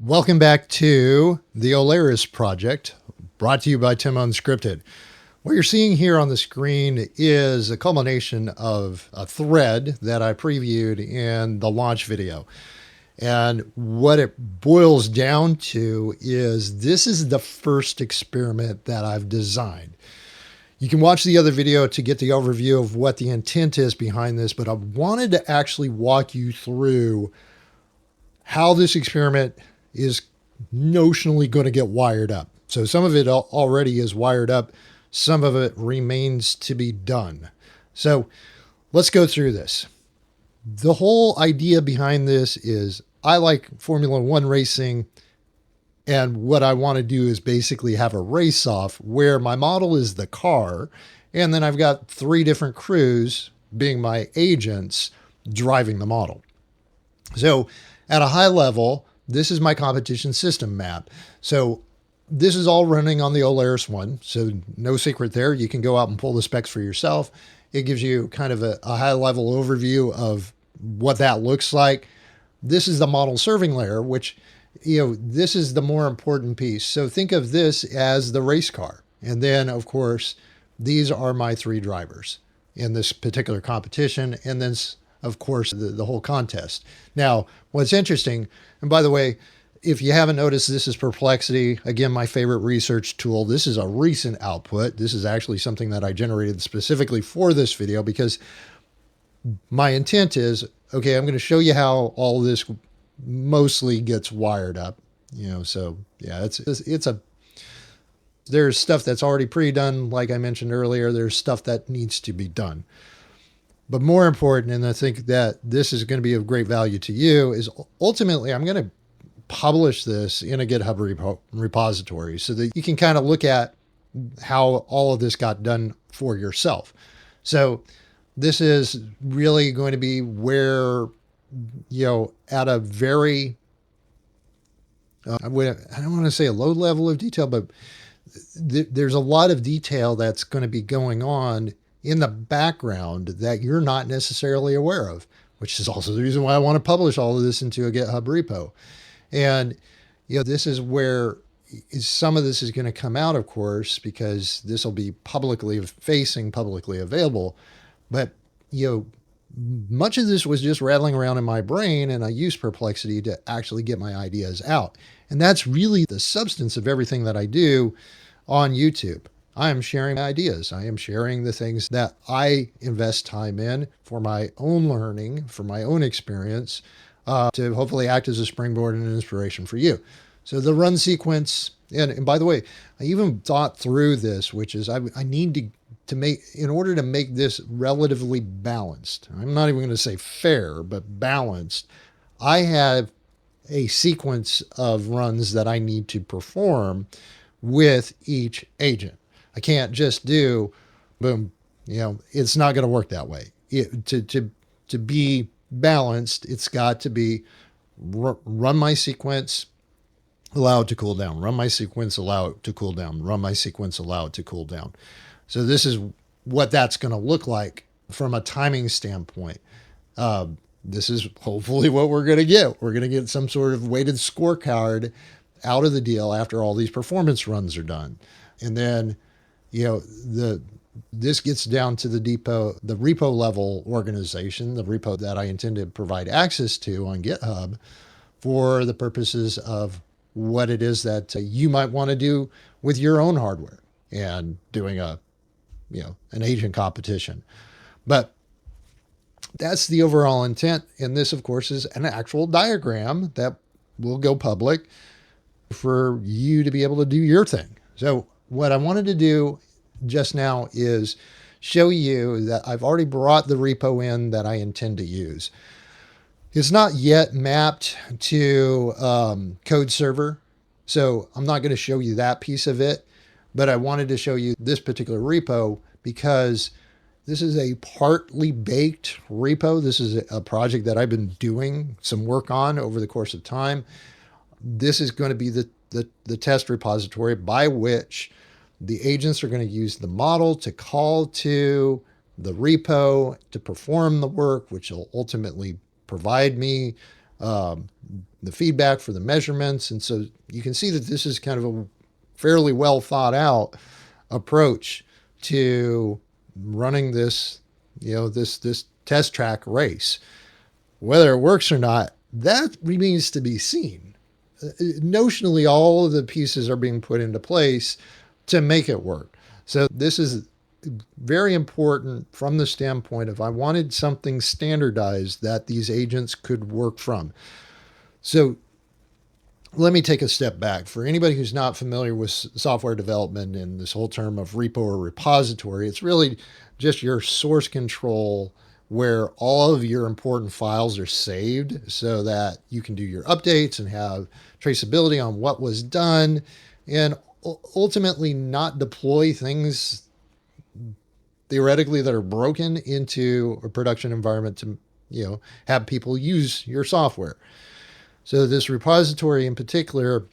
Welcome back to the Olares project, brought to you by Tim Unscripted. What you're seeing here on the screen is a culmination of a thread that I previewed in the launch video. And what it boils down to is this is the first experiment that I've designed. You can watch the other video to get the overview of what the intent is behind this, but I wanted to actually walk you through how this experiment is notionally going to get wired up. So some of it already is wired up. Some of it remains to be done. So let's go through this. The whole idea behind this is I like Formula One racing. And what I want to do is basically have a race off where my model is the car. And then I've got 3 different crews being my agents driving the model. So at a high level, this is my competition system map. So this is all running on the Olares One. So no secret there. You can go out and pull the specs for yourself. It gives you kind of a high level overview of what that looks like. This is the model serving layer, which, this is the more important piece. So think of this as the race car. And then, of course, these are my 3 drivers in this particular competition. And then, of course, the whole contest. Now, what's interesting, and by the way, if you haven't noticed, this is Perplexity. Again, my favorite research tool. This is a recent output. This is actually something that I generated specifically for this video because my intent is, okay, I'm going to show you how all this mostly gets wired up. So yeah, there's stuff that's already pre-done. Like I mentioned earlier, there's stuff that needs to be done. But more important, and I think that this is going to be of great value to you, is ultimately I'm going to publish this in a GitHub repository so that you can kind of look at how all of this got done for yourself. So this is really going to be where, at a very, I don't want to say a low level of detail, but there's a lot of detail that's going to be going on in the background that you're not necessarily aware of, which is also the reason why I want to publish all of this into a GitHub repo. And, this is where some of this is going to come out, of course, because this will be publicly available. But, much of this was just rattling around in my brain, and I used Perplexity to actually get my ideas out. And that's really the substance of everything that I do on YouTube. I am sharing ideas. I am sharing the things that I invest time in for my own learning, for my own experience, to hopefully act as a springboard and an inspiration for you. So the run sequence, and by the way, I even thought through this, which is I need to make, in order to make this relatively balanced, I'm not even going to say fair, but balanced, I have a sequence of runs that I need to perform with each agent. I can't just do boom, it's not going to work that way. To be balanced, it's got to be run my sequence, allow it to cool down, run my sequence, allow it to cool down, run my sequence, allow it to cool down. So this is what that's going to look like from a timing standpoint. This is hopefully what we're going to get. We're going to get some sort of weighted scorecard out of the deal after all these performance runs are done. And then, this gets down to the repo level organization, the repo that I intend to provide access to on GitHub for the purposes of what it is that you might want to do with your own hardware and doing an agent competition. But that's the overall intent. And this, of course, is an actual diagram that will go public for you to be able to do your thing. So what I wanted to do just now is show you that I've already brought the repo in that I intend to use. It's not yet mapped to code server, so I'm not going to show you that piece of it, but I wanted to show you this particular repo because this is a partly baked repo. This is a project that I've been doing some work on over the course of time. This is going to be the test repository by which the agents are going to use the model to call to the repo to perform the work, which will ultimately provide me um, the feedback for the measurements. And so you can see that this is kind of a fairly well thought out approach to running this, this test track race. Whether it works or not, that remains to be seen. Notionally, all of the pieces are being put into place to make it work. So this is very important from the standpoint of I wanted something standardized that these agents could work from. So let me take a step back. For anybody who's not familiar with software development and this whole term of repo or repository, it's really just your source control where all of your important files are saved so that you can do your updates and have traceability on what was done and ultimately not deploy things theoretically that are broken into a production environment to, have people use your software. So this repository in particular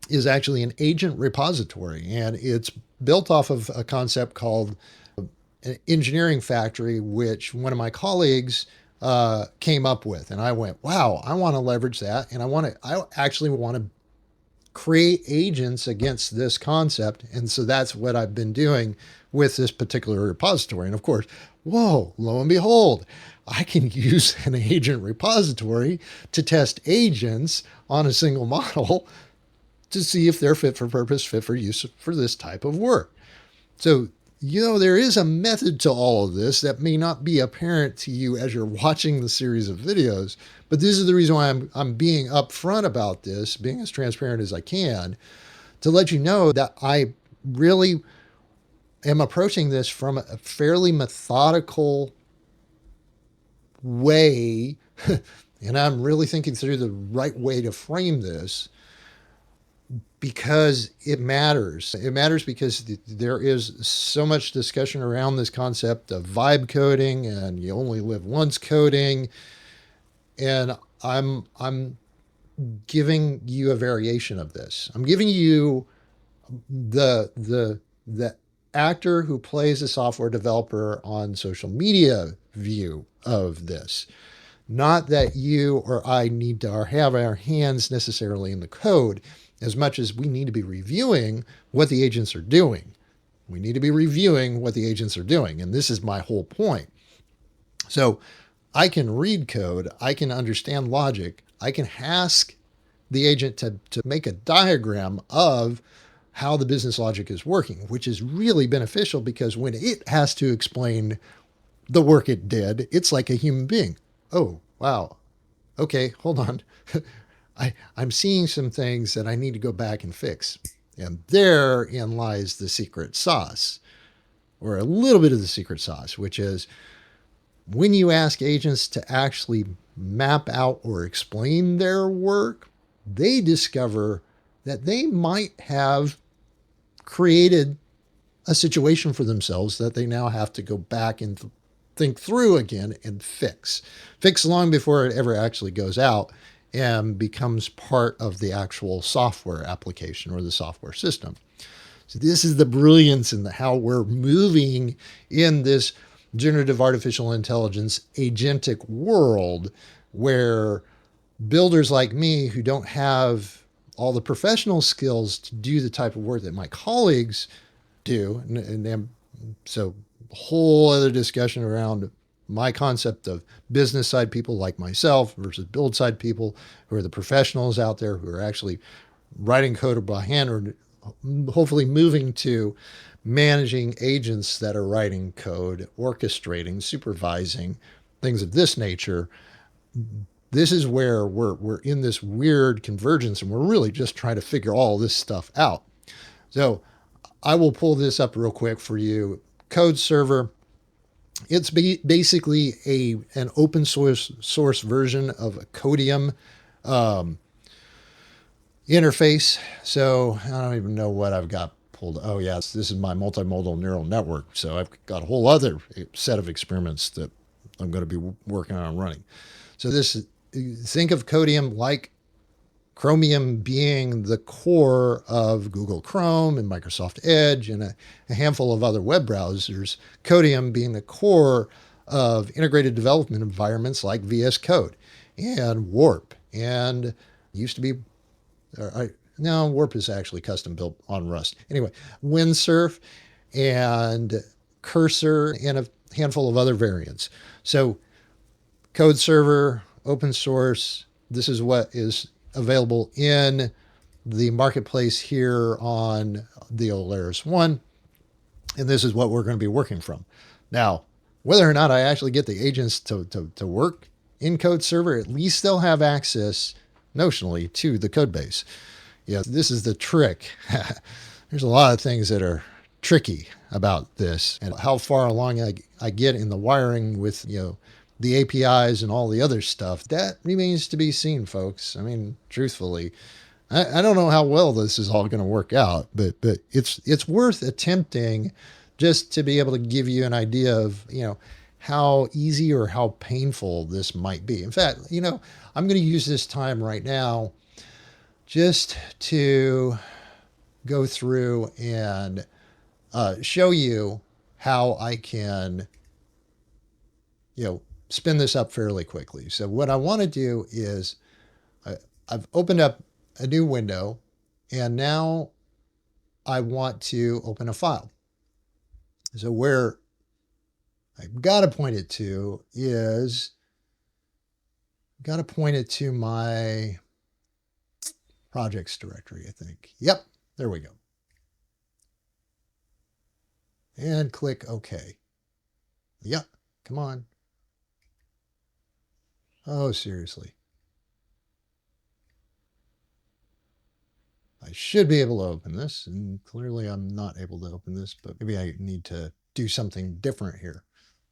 is actually an agent repository, and it's built off of a concept called an engineering factory, which one of my colleagues came up with. And I went, wow, I want to leverage that. And I actually want to create agents against this concept. And so that's what I've been doing with this particular repository. And of course, whoa, lo and behold, I can use an agent repository to test agents on a single model to see if they're fit for purpose, fit for use for this type of work. So, there is a method to all of this that may not be apparent to you as you're watching the series of videos, but this is the reason why I'm being upfront about this, being as transparent as I can, to let you know that I really am approaching this from a fairly methodical way, and I'm really thinking through the right way to frame this because it matters. It matters because there is so much discussion around this concept of vibe coding and you only live once coding. And I'm giving you a variation of this. I'm giving you the actor who plays a software developer on social media view of this. Not that you or I need to have our hands necessarily in the code as much as we need to be reviewing what the agents are doing. We need to be reviewing what the agents are doing. And this is my whole point. So I can read code. I can understand logic. I can ask the agent to make a diagram of how the business logic is working, which is really beneficial because when it has to explain the work it did, it's like a human being. Oh, wow. Okay, hold on. I'm seeing some things that I need to go back and fix. And therein lies the secret sauce, or a little bit of the secret sauce, which is when you ask agents to actually map out or explain their work, they discover that they might have created a situation for themselves that they now have to go back and think through again and fix long before it ever actually goes out and becomes part of the actual software application or the software system. So this is the brilliance in how we're moving in this generative artificial intelligence agentic world where builders like me who don't have all the professional skills to do the type of work that my colleagues do, and so a whole other discussion around my concept of business side people like myself versus build side people who are the professionals out there who are actually writing code by hand or hopefully moving to managing agents that are writing code, orchestrating, supervising, things of this nature. This is where we're in this weird convergence and we're really just trying to figure all this stuff out. So I will pull this up real quick for you. Code server. It's basically an open source version of a Codium interface. So I don't even know what I've got pulled. Oh yeah, this is my multimodal neural network. So I've got a whole other set of experiments that I'm going to be working on running. So think of Codium like Chromium being the core of Google Chrome and Microsoft Edge and a handful of other web browsers, Codium being the core of integrated development environments like VS Code. and Warp, and used to be, no, Warp is actually custom built on Rust. Anyway, Windsurf and Cursor and a handful of other variants. So code server, open source, this is what is available in the marketplace here on the Olares One. And this is what we're going to be working from. Now, whether or not I actually get the agents to work in code server, at least they'll have access notionally to the code base. Yeah, this is the trick. There's a lot of things that are tricky about this, and how far along I get in the wiring with, the APIs and all the other stuff, that remains to be seen, folks. I mean, truthfully, I don't know how well this is all going to work out, but it's worth attempting just to be able to give you an idea of, how easy or how painful this might be. In fact, I'm going to use this time right now just to go through and show you how I can, spin this up fairly quickly. So what I want to do is I've opened up a new window, and now I want to open a file. So where I've got to point it to is, my projects directory, I think. Yep, there we go. And click OK. Yep, come on. Oh, seriously. I should be able to open this, and clearly I'm not able to open this, but maybe I need to do something different here.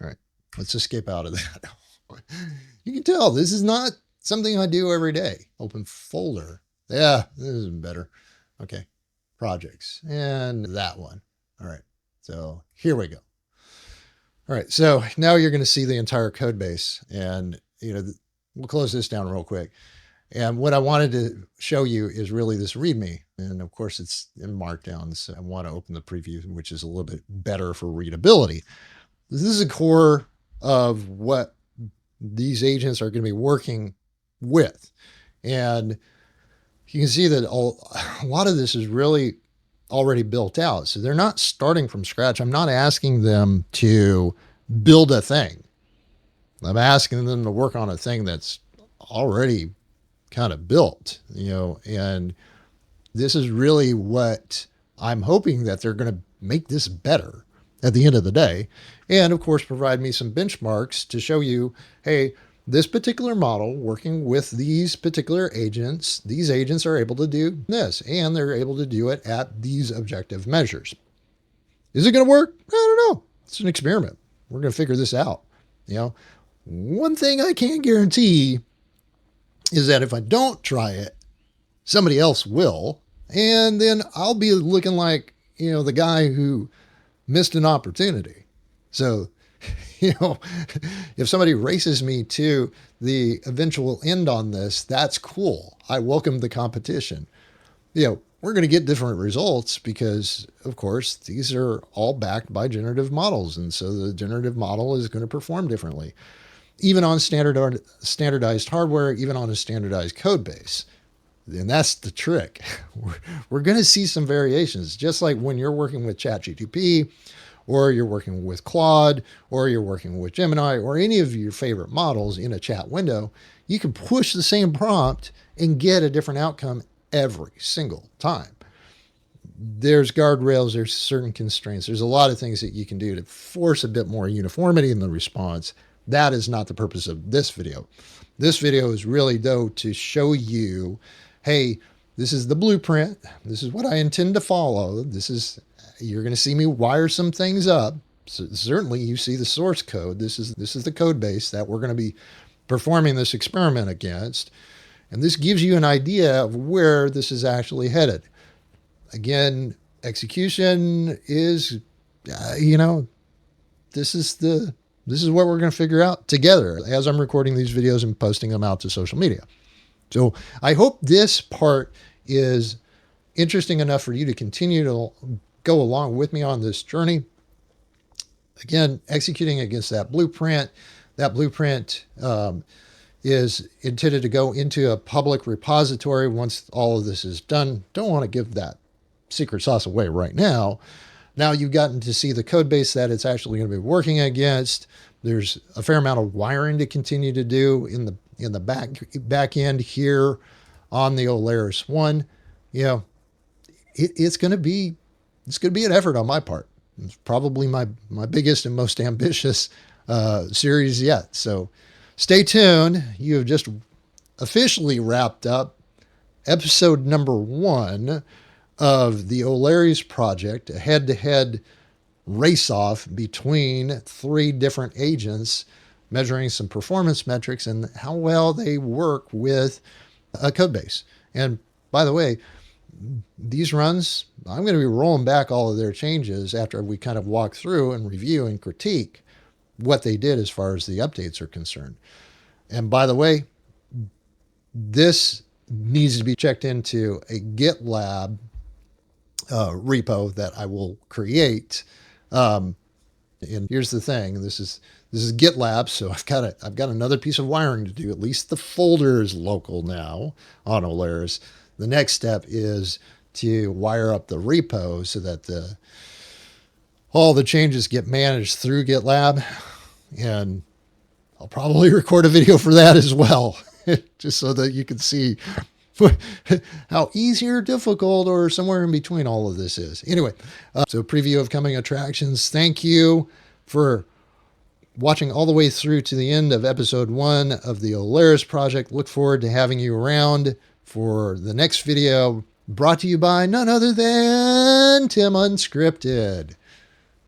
All right, let's escape out of that. You can tell this is not something I do every day. Open folder. Yeah, this is better. Okay, projects, and that one. All right, so here we go. All right, so now you're going to see the entire code base, and we'll close this down real quick. And what I wanted to show you is really this README. And of course, it's in Markdown, so I want to open the preview, which is a little bit better for readability. This is a core of what these agents are going to be working with. And you can see that a lot of this is really already built out. So they're not starting from scratch. I'm not asking them to build a thing. I'm asking them to work on a thing that's already kind of built, and this is really what I'm hoping, that they're going to make this better at the end of the day. And of course, provide me some benchmarks to show you, hey, this particular model working with these particular agents, these agents are able to do this, and they're able to do it at these objective measures. Is it going to work? I don't know. It's an experiment. We're going to figure this out. One thing I can guarantee is that if I don't try it, somebody else will. And then I'll be looking like, the guy who missed an opportunity. So, if somebody races me to the eventual end on this, that's cool. I welcome the competition. We're going to get different results because, of course, these are all backed by generative models. And so the generative model is going to perform differently, even on standardized hardware, even on a standardized code base. And that's the trick. We're going to see some variations, just like when you're working with ChatGPT, or you're working with Claude, or you're working with Gemini, or any of your favorite models in a chat window. You can push the same prompt and get a different outcome every single time. There's guardrails, there's certain constraints, there's a lot of things that you can do to force a bit more uniformity in the response. That is not the purpose of this video. This video is really, though, to show you, hey, this is the blueprint. This is what I intend to follow. You're going to see me wire some things up. So certainly you see the source code. This is the code base that we're going to be performing this experiment against. And this gives you an idea of where this is actually headed. Again, execution is, this is what we're going to figure out together as I'm recording these videos and posting them out to social media. So I hope this part is interesting enough for you to continue to go along with me on this journey. Again, executing against that blueprint is intended to go into a public repository once all of this is done. Don't want to give that secret sauce away right now. Now you've gotten to see the code base that it's actually going to be working against. There's a fair amount of wiring to continue to do in the back end here on the Olares One. You know, it's going to be an effort on my part. It's probably my biggest and most ambitious series yet. So stay tuned. You have just officially wrapped up episode number 1 of the Olares project, a head-to-head race-off between 3 different agents, measuring some performance metrics and how well they work with a code base. And by the way, these runs, I'm going to be rolling back all of their changes after we kind of walk through and review and critique what they did as far as the updates are concerned. And by the way, this needs to be checked into a GitLab repo that I will create. And here's the thing: this is GitLab, so I've got another piece of wiring to do. At least the folder is local now on Olares. The next step is to wire up the repo so that all the changes get managed through GitLab, and I'll probably record a video for that as well, just so that you can see how easy or difficult or somewhere in between all of this is. Anyway, so preview of coming attractions. Thank you for watching all the way through to the end of episode 1 of the Olares project. Look forward to having you around for the next video, brought to you by none other than Tim Unscripted.